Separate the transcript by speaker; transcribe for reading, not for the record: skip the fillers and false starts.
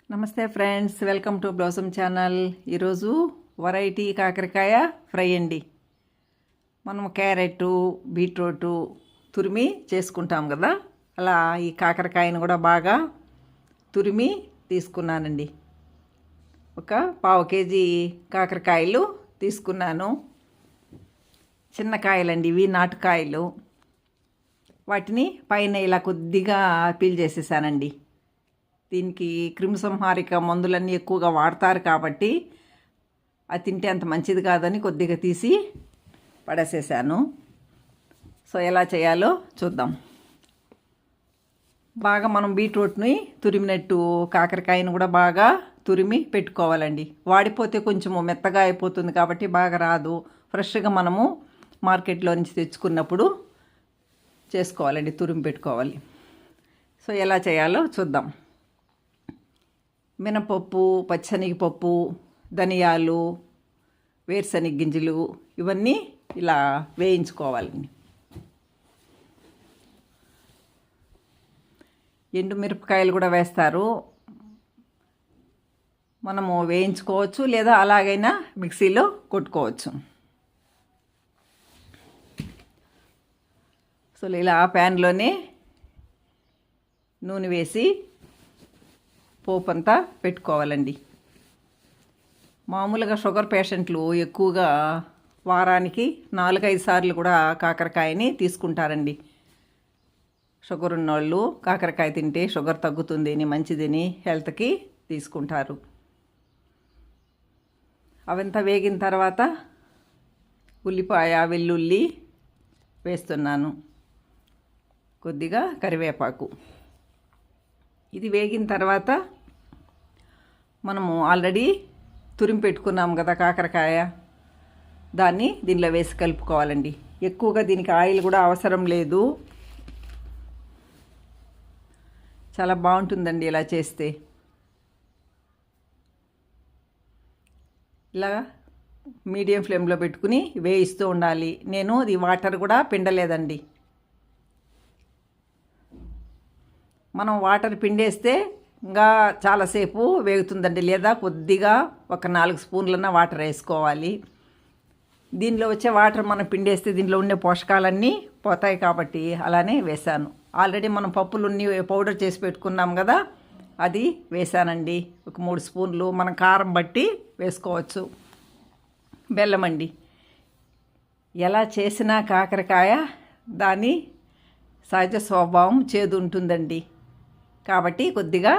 Speaker 1: నమస్తే friends, welcome to blossom channel. ఈరోజు variety కాకరకాయ ఫ్రై అండి. మనం క్యారెట్, బీట్రూట్ తురిమి చేసుకుంటాం కదా, అలా ఈ కాకరకాయను కూడా బాగా తురిమి తీసుకున్నానండి. ఒక 1/2 కేజీ కాకరకాయలు తీసుకున్నాను. చిన్న కాయలండి ఇవి, నాటుకాయలు. వాటిని పైన ఇలా కొద్దిగా పీల్ చేసేసానండి. దీనికి క్రిమిసంహారిక మందులన్నీ ఎక్కువగా వాడతారు కాబట్టి అది తింటే అంత మంచిది కాదని కొద్దిగా తీసి పడేసేసాను. సో ఎలా చేయాలో చూద్దాం. బాగా మనం బీట్రూట్ని తురిమినట్టు కాకరకాయను కూడా బాగా తురిమి పెట్టుకోవాలండి. వాడిపోతే కొంచెము మెత్తగా అయిపోతుంది కాబట్టి బాగా రాదు. ఫ్రెష్గా మనము మార్కెట్లో నుంచి తెచ్చుకున్నప్పుడు చేసుకోవాలండి, తురిమి పెట్టుకోవాలి. సో ఎలా చేయాలో చూద్దాం. మినపప్పు, పచ్చనిగపప్పు, ధనియాలు, వేరుశనగ గింజలు ఇవన్నీ ఇలా వేయించుకోవాలండి. ఎండుమిరపకాయలు కూడా వేస్తారు, మనము వేయించుకోవచ్చు లేదా అలాగైనా మిక్సీలో కొట్టుకోవచ్చు. సో ఇలా ప్యాన్లోనే నూనె వేసి పోపు అంతా పెట్టుకోవాలండి. మామూలుగా షుగర్ పేషెంట్లు ఎక్కువగా వారానికి 4-5 సార్లు కూడా కాకరకాయని తీసుకుంటారండి. షుగర్ ఉన్నోళ్ళు కాకరకాయ తింటే షుగర్ తగ్గుతుందని, మంచిదని హెల్త్కి తీసుకుంటారు. అవంతా వేగిన తర్వాత ఉల్లిపాయ, వెల్లుల్లి వేస్తున్నాను, కొద్దిగా కరివేపాకు. ఇది వేగిన తర్వాత మనము ఆల్రెడీ తురిమి పెట్టుకున్నాం కదా కాకరకాయ, దాన్ని దీనిలో వేసి కలుపుకోవాలండి. ఎక్కువగా దీనికి ఆయిల్ కూడా అవసరం లేదు, చాలా బాగుంటుందండి ఇలా చేస్తే. ఇలా మీడియం ఫ్లేమ్లో పెట్టుకుని వేయిస్తూ ఉండాలి. నేను ఇది వాటర్ కూడా పిండలేదండి. మనం వాటర్ పిండేస్తే ఇంకా చాలాసేపు వేగుతుందండి, లేదా కొద్దిగా ఒక 4 స్పూన్లన్నా వాటర్ వేసుకోవాలి. దీనిలో వచ్చే వాటర్ మనం పిండేస్తే దీనిలో ఉండే పోషకాలన్నీ పోతాయి కాబట్టి అలానే వేశాను. ఆల్రెడీ మనం పప్పులన్నీ పౌడర్ చేసి పెట్టుకున్నాం కదా, అది వేశానండి. ఒక 3 స్పూన్లు మనం కారం బట్టి వేసుకోవచ్చు. బెల్లం అండి. ఎలా చేసినా కాకరకాయ దాని సహజ స్వభావం చేదు ఉంటుందండి, కాబట్టి కొద్దిగా